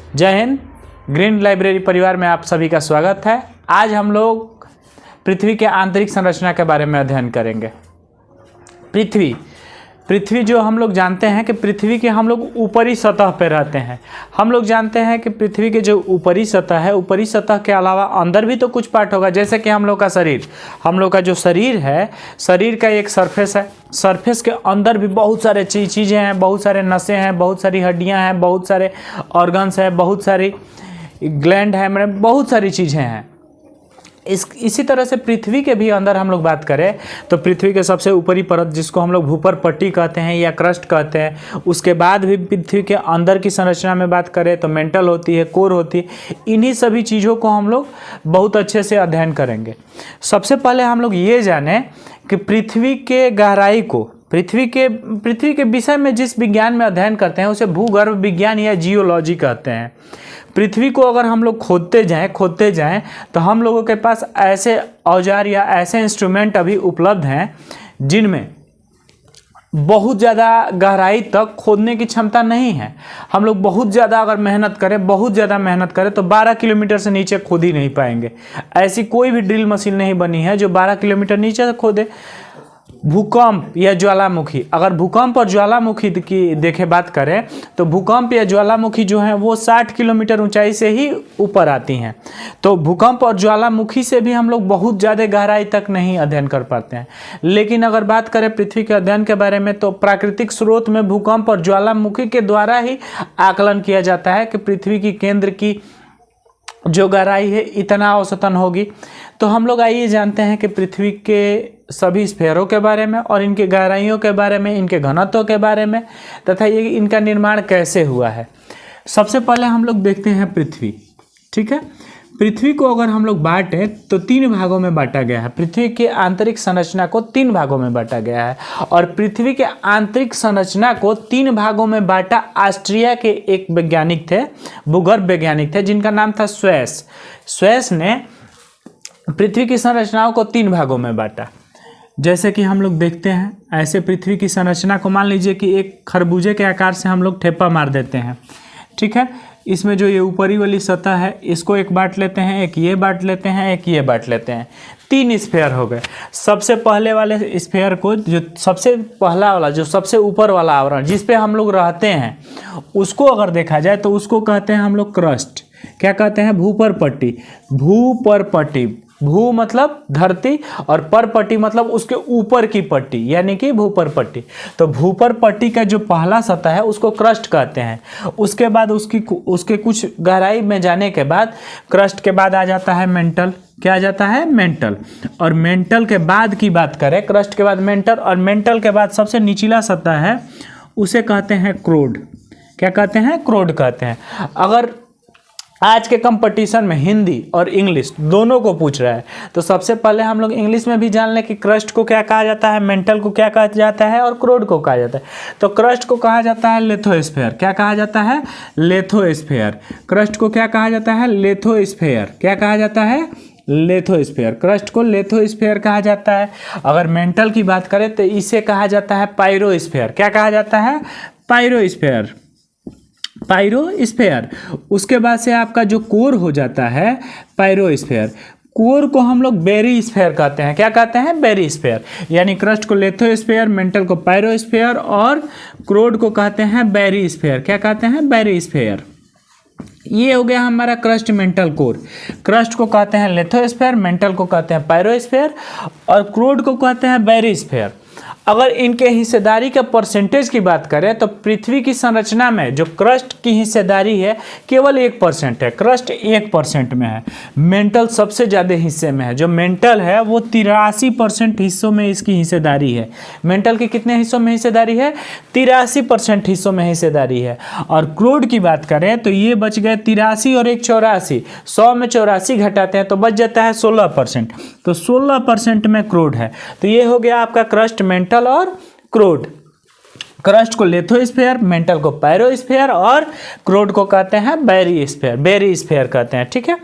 जय Hind. Green library परिवार में आप सभी का स्वागत है। आज हम लोग पृथ्वी के आंतरिक संरचना के बारे में अध्ययन करेंगे। पृथ्वी जो हम लोग जानते हैं कि पृथ्वी के हम लोग ऊपरी सतह पर रहते हैं। हम लोग जानते हैं कि पृथ्वी के जो ऊपरी सतह है, ऊपरी सतह के अलावा अंदर भी तो कुछ पार्ट होगा, जैसे कि हम लोग का शरीर। हम लोग का जो शरीर है, शरीर का एक सरफेस है। सरफेस के अंदर भी बहुत सारे चीज़ें हैं, बहुत सारे नसें हैं, बहुत सारी हड्डियां हैं, बहुत सारे ऑर्गन्स हैं, बहुत सारी ग्लैंड है, मतलब बहुत सारी चीज़ें हैं। इसी तरह से पृथ्वी के भी अंदर हम लोग बात करें तो पृथ्वी के सबसे ऊपरी परत, जिसको हम लोग भूपर पट्टी कहते हैं या क्रस्ट कहते हैं, उसके बाद भी पृथ्वी के अंदर की संरचना में बात करें तो मेंटल होती है, कोर होती है। इन्हीं सभी चीज़ों को हम लोग बहुत अच्छे से अध्ययन करेंगे। सबसे पहले हम लोग ये जानें कि पृथ्वी के गहराई को, पृथ्वी के विषय में जिस विज्ञान में अध्ययन करते हैं उसे भूगर्भ विज्ञान या जियोलॉजी कहते हैं। पृथ्वी को अगर हम लोग खोदते जाएं तो हम लोगों के पास ऐसे औजार या ऐसे इंस्ट्रूमेंट अभी उपलब्ध हैं जिनमें बहुत ज़्यादा गहराई तक खोदने की क्षमता नहीं है। हम लोग बहुत ज़्यादा अगर मेहनत करें तो 12 किलोमीटर से नीचे खोद ही नहीं पाएंगे। ऐसी कोई भी ड्रिल मशीन नहीं बनी है जो 12 किलोमीटर नीचे से खोदे। भूकंप या ज्वालामुखी, अगर भूकंप और ज्वालामुखी की बात करें तो भूकंप या ज्वालामुखी जो है वो 60 किलोमीटर ऊंचाई से ही ऊपर आती हैं। तो भूकंप और ज्वालामुखी से भी हम लोग बहुत ज़्यादा गहराई तक नहीं अध्ययन कर पाते हैं। लेकिन अगर बात करें पृथ्वी के अध्ययन के बारे में तो प्राकृतिक स्रोत में भूकंप और ज्वालामुखी के द्वारा ही आकलन किया जाता है कि पृथ्वी की केंद्र की जो गहराई है इतना औसतन होगी। तो हम लोग आइए जानते हैं कि पृथ्वी के सभी स्फेयरों के बारे में और इनके गहराइयों के बारे में, इनके घनत्व के बारे में, तथा ये इनका निर्माण कैसे हुआ है। सबसे पहले हम लोग देखते हैं पृथ्वी। ठीक है, पृथ्वी को अगर हम लोग बांटें तो 3 भागों में बांटा गया है। पृथ्वी के आंतरिक संरचना को 3 भागों में बांटा गया है और पृथ्वी के आंतरिक संरचना को 3 भागों में बांटा ऑस्ट्रिया के एक वैज्ञानिक थे, भूगर्भ वैज्ञानिक थे, जिनका नाम था स्वेस। स्वेस ने पृथ्वी की संरचनाओं को 3 भागों में बांटा। जैसे कि हम लोग देखते हैं, ऐसे पृथ्वी की संरचना को मान लीजिए कि एक खरबूजे के आकार से हम लोग ठेपा मार देते हैं। ठीक है, इसमें जो ये ऊपरी वाली सतह है इसको एक बांट लेते हैं, एक ये बांट लेते हैं, एक ये बांट लेते हैं। 3 स्फेयर हो गए। सबसे पहले वाले स्फेयर को, जो सबसे पहला वाला, जो सबसे ऊपर वाला आवरण जिस पे हम लोग रहते हैं, उसको अगर देखा जाए तो उसको कहते हैं हम लोग क्रस्ट। क्या कहते हैं? भूपर पट्टी। भूपर पट्टी, भू मतलब धरती और पर पट्टी मतलब उसके ऊपर की पट्टी, यानी कि भूपर पट्टी। तो भूपर पट्टी का जो पहला सतह है उसको क्रस्ट कहते हैं। उसके बाद उसके कुछ गहराई में जाने के बाद क्रस्ट के बाद आ जाता है मेंटल। क्या आ जाता है? मेंटल। और मेंटल के बाद की बात करें, क्रस्ट के बाद मेंटल, और मेंटल के बाद सबसे निचला सतह है उसे कहते हैं क्रोड। क्या कहते हैं? क्रोड कहते हैं। अगर आज के कंपटीशन में हिंदी और इंग्लिश दोनों को पूछ रहा है तो सबसे पहले हम लोग इंग्लिश में भी जान लें कि क्रस्ट को क्या कहा जाता है, मेंटल को क्या कहा जाता है और क्रोड को कहा जाता है। तो क्रस्ट को कहा जाता है लिथोस्फीयर। क्या कहा जाता है? लिथोस्फीयर। क्रस्ट को क्या कहा जाता है? लिथोस्फीयर। क्या कहा जाता है? लिथोस्फीयर। क्रस्ट को लिथोस्फीयर कहा जाता है। अगर मेंटल की बात करें तो इसे कहा जाता है पायरोस्फीयर। क्या कहा जाता है? पायरोस्फीयर। पायरोस्फीयर। उसके बाद से आपका जो कोर हो जाता है पायरोस्फीयर। कोर को हम लोग बेरिस्फीयर कहते हैं। क्या कहते हैं? बेरिस्फीयर। यानी क्रस्ट को लिथोस्फीयर, मेंटल को पायरोस्फीयर और क्रोड को कहते हैं बेरिस्फीयर। क्या कहते हैं? बेरिस्फीयर। ये हो गया हमारा क्रस्ट, मेंटल, कोर। क्रस्ट को कहते हैं लिथोस्फीयर, मेंटल को कहते हैं पायरोस्फीयर और क्रोड को कहते हैं बेरिस्फीयर। अगर इनके हिस्सेदारी के परसेंटेज की बात करें तो पृथ्वी की संरचना में जो क्रस्ट की हिस्सेदारी है केवल 1% है। क्रस्ट 1% में है। मेंटल सबसे ज़्यादा हिस्से में है। जो मेंटल है वो 83% हिस्सों में इसकी हिस्सेदारी है। मेंटल के कितने हिस्सों में हिस्सेदारी है? 83% हिस्सों में हिस्सेदारी है। और क्रोड की बात करें तो ये बच गए 83 और 1 84। 100 में 84 घटाते हैं तो बच जाता है 16%। तो 16% में क्रोड है। तो ये हो गया आपका क्रस्ट, मेंटल और क्रोड। क्रस्ट को लिथोस्फीयर, मेंटल को पायरोस्फीयर और क्रोड को कहते हैं बेरिस्फीयर। बेरिस्फीयर कहते हैं। ठीक है,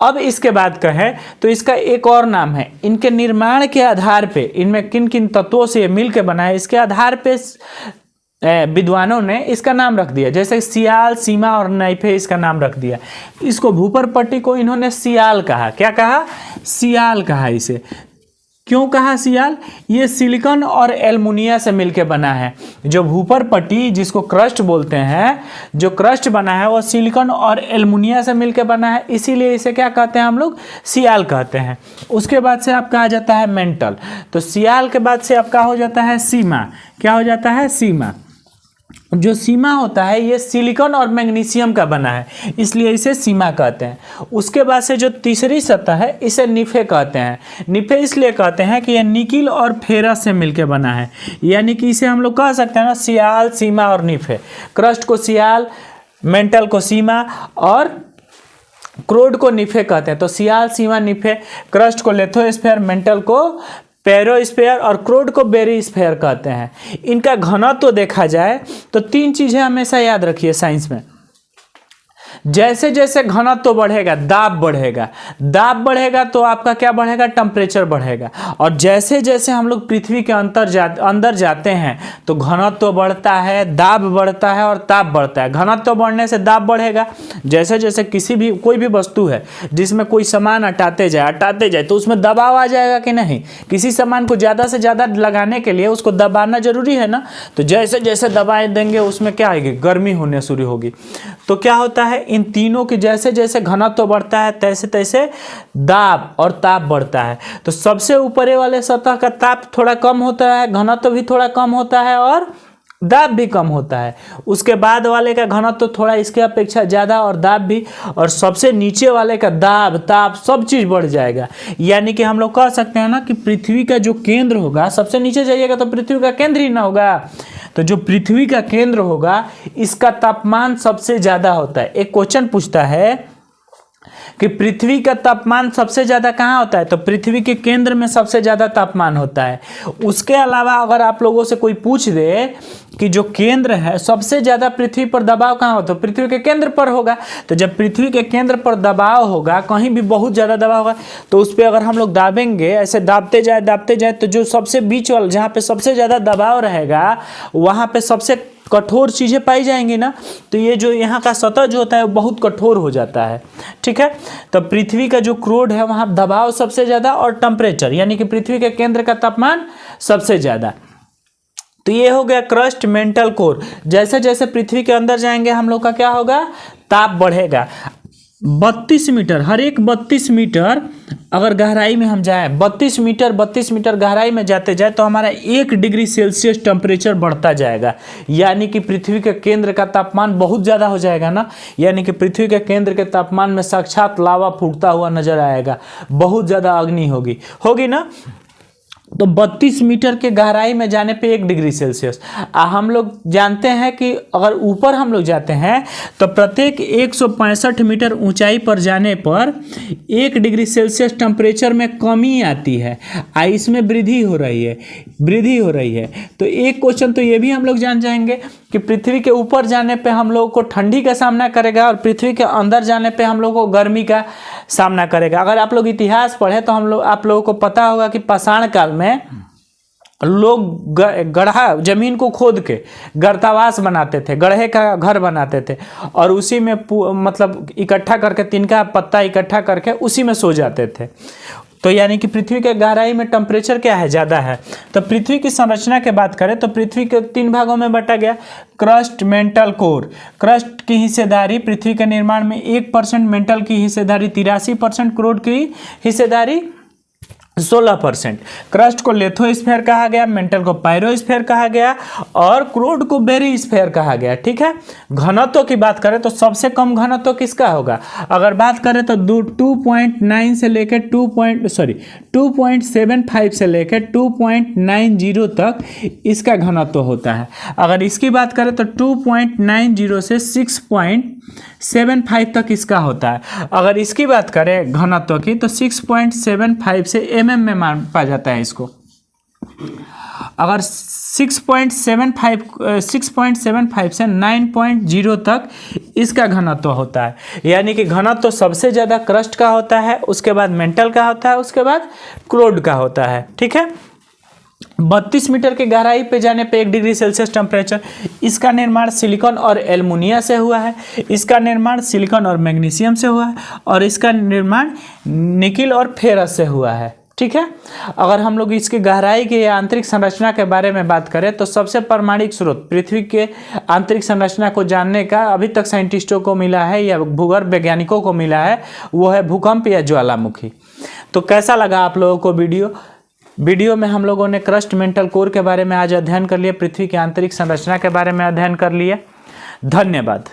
अब इसके बाद कहें तो इसका एक और नाम है। इनके निर्माण के आधार पे, इनमें किन किन तत्वों से मिल के बना है, इसके आधार पे विद्वानों ने इसका नाम रख दिया, जैसे सियाल, सीमा और नाइफे इसका नाम रख दिया। इसको भूपर पट्टी को इन्होंने सियाल कहा। क्या कहा? सियाल कहा इसे। क्यों कहा सियाल? ये सिलिकॉन और एल्युमिनियम से मिलकर बना है। जो भूपर पट्टी जिसको क्रस्ट बोलते हैं, जो क्रस्ट बना है वो सिलिकॉन और एल्युमिनियम से मिलकर बना है, इसीलिए इसे क्या कहते हैं हम लोग? सियाल कहते हैं। उसके बाद से आपका आ जाता है मेंटल। तो सियाल के बाद से आपका हो जाता है सीमा। क्या हो जाता है? सीमा। जो सीमा होता है ये सिलिकॉन और मैग्नीशियम का बना है, इसलिए इसे सीमा कहते हैं। उसके बाद से जो तीसरी सतह है इसे निफे कहते हैं। निफे इसलिए कहते हैं कि यह निकिल और फेरस से मिलकर बना है, यानी कि इसे हम लोग कह सकते हैं ना, सियाल, सीमा और निफे। क्रस्ट को सियाल, मेंटल को सीमा और क्रोड को निफे कहते हैं। तो सियाल, सीमा, निफे। क्रस्ट को लिथोस्फीयर, मेंटल को पेरोस्फीयर और क्रोड को बेरिस्फीयर कहते हैं। इनका घनत्व तो देखा जाए तो तीन चीजें हमेशा याद रखिए साइंस में। जैसे जैसे घनत्व बढ़ेगा दाब बढ़ेगा, दाब बढ़ेगा तो आपका क्या बढ़ेगा? टेम्परेचर बढ़ेगा। और जैसे जैसे हम लोग पृथ्वी के अंदर जाते हैं तो घनत्व बढ़ता है, दाब बढ़ता है और ताप बढ़ता है। घनत्व बढ़ने से दाब बढ़ेगा। जैसे जैसे कोई भी वस्तु है जिसमें कोई सामान हटाते जाए तो उसमें दबाव आ जाएगा कि नहीं? किसी सामान को ज़्यादा से ज़्यादा लगाने के लिए उसको दबाना जरूरी है ना। तो जैसे जैसे दबाए देंगे उसमें क्या आएगी? गर्मी होने शुरू होगी। तो क्या होता है? इन तीनों की जैसे जैसे घनत्व बढ़ता है तैसे तैसे दाब और ताप बढ़ता है। तो सबसे ऊपरे वाले सतह का ताप थोड़ा कम होता है, घनत्व भी थोड़ा कम होता है और दाब भी कम होता है। उसके बाद वाले का घनत्व थोड़ा इसके अपेक्षा ज़्यादा और दाब भी, और सबसे नीचे वाले का दाब, ताप सब चीज़ बढ़ जाएगा। यानी कि हम लोग कह सकते हैं ना कि पृथ्वी का जो केंद्र होगा, सबसे नीचे जाइएगा तो पृथ्वी का केंद्र ही ना होगा। तो जो पृथ्वी का केंद्र होगा इसका तापमान सबसे ज़्यादा होता है। एक क्वेश्चन पूछता है कि पृथ्वी का तापमान सबसे ज़्यादा कहाँ होता है? तो पृथ्वी के केंद्र में सबसे ज़्यादा तापमान होता है। उसके अलावा अगर आप लोगों से कोई पूछ दे कि जो केंद्र है सबसे ज़्यादा पृथ्वी पर दबाव कहाँ होता है? तो पृथ्वी के केंद्र पर होगा। तो जब पृथ्वी के केंद्र पर दबाव होगा, कहीं भी बहुत ज़्यादा दबाव होगा, तो उस पर अगर हम लोग दाबेंगे, ऐसे दाबते जाए तो जो सबसे बीच वाला जहाँ पे सबसे ज़्यादा दबाव रहेगा वहाँ पे सबसे कठोर चीज़ें पाई जाएंगी ना। तो ये जो यहाँ का सतह जो होता है वो बहुत कठोर हो जाता है। ठीक है। तो पृथ्वी का जो क्रोड है वहाँ दबाव सबसे ज़्यादा और टेम्परेचर, यानी कि पृथ्वी के केंद्र का तापमान सबसे ज़्यादा। तो ये हो गया क्रस्ट, मेंटल, कोर। जैसे जैसे पृथ्वी के अंदर जाएंगे हम लोग का क्या होगा? ताप बढ़ेगा। 32 मीटर, हर एक 32 मीटर अगर गहराई में हम जाएं, 32 मीटर गहराई में जाते जाए तो हमारा 1 डिग्री सेल्सियस टेम्परेचर बढ़ता जाएगा। यानी कि पृथ्वी के केंद्र का तापमान बहुत ज़्यादा हो जाएगा ना। यानी कि पृथ्वी के केंद्र के तापमान में साक्षात लावा फूटता हुआ नजर आएगा, बहुत ज़्यादा अग्नि होगी ना। तो 32 मीटर के गहराई में जाने पे 1 डिग्री सेल्सियस। हम लोग जानते हैं कि अगर ऊपर हम लोग जाते हैं तो प्रत्येक 165 मीटर ऊंचाई पर जाने पर 1 डिग्री सेल्सियस टेम्परेचर में कमी आती है, इसमें वृद्धि हो रही है। तो एक क्वेश्चन तो ये भी हम लोग जान जाएंगे कि पृथ्वी के ऊपर जाने पे हम लोगों को ठंडी का सामना करेगा और पृथ्वी के अंदर जाने पे हम लोगों को गर्मी का सामना करेगा। अगर आप लोग इतिहास पढ़े तो आप लोगों को पता होगा कि पाषाण काल में लोग गड्ढा, जमीन को खोद के गर्तावास बनाते थे, गड्ढे का घर बनाते थे और उसी में मतलब इकट्ठा करके, तिनका पत्ता इकट्ठा करके उसी में सो जाते थे। तो यानी कि पृथ्वी के गहराई में टेम्परेचर क्या है? ज़्यादा है। तो पृथ्वी की संरचना की बात करें तो पृथ्वी के 3 भागों में बांटा गया, क्रस्ट, मेंटल, कोर। क्रस्ट की हिस्सेदारी पृथ्वी के निर्माण में 1%, मेंटल की हिस्सेदारी 83%, क्रोड की हिस्सेदारी 16%। क्रस्ट को लिथोस्फीयर कहा गया, मेंटल को पायरोस्फीयर कहा गया और क्रोड को बेरिस्फीयर कहा गया। ठीक है। घनत्व की बात करें तो सबसे कम घनत्व किसका होगा? अगर बात करें तो 2.9 से लेकर 2.75 से लेकर 2.90 तक इसका घनत्व होता है। अगर इसकी बात करें तो 2.90 से 6.75 तक इसका होता है। अगर इसकी बात करें घनत्व की तो 6.75 से mm में मापा जाता है इसको। अगर 6.75 से 9.0 तक इसका घनत्व होता है। यानी कि घनत्व सबसे ज़्यादा क्रस्ट का होता है, उसके बाद मेंटल का होता है, उसके बाद क्रोड का होता है। ठीक है। 32 मीटर की गहराई पे जाने पे 1 डिग्री सेल्सियस टेम्परेचर। इसका निर्माण सिलिकॉन और एल्युमिनियम से हुआ है। इसका निर्माण सिलिकॉन और मैग्नीशियम से हुआ है। और इसका निर्माण निकिल और फेरस से हुआ है। ठीक है। अगर हम लोग इसकी गहराई की आंतरिक संरचना के बारे में बात करें तो सबसे प्रामाणिक स्रोत पृथ्वी के आंतरिक संरचना को जानने का अभी तक साइंटिस्टों को मिला है या भूगर्भ वैज्ञानिकों को मिला है, वो है भूकंप या ज्वालामुखी। तो कैसा लगा आप लोगों को वीडियो में हम लोगों ने क्रस्ट मेंटल कोर के बारे में आज अध्ययन कर लिया, पृथ्वी की आंतरिक संरचना के बारे में अध्ययन कर लिया। धन्यवाद।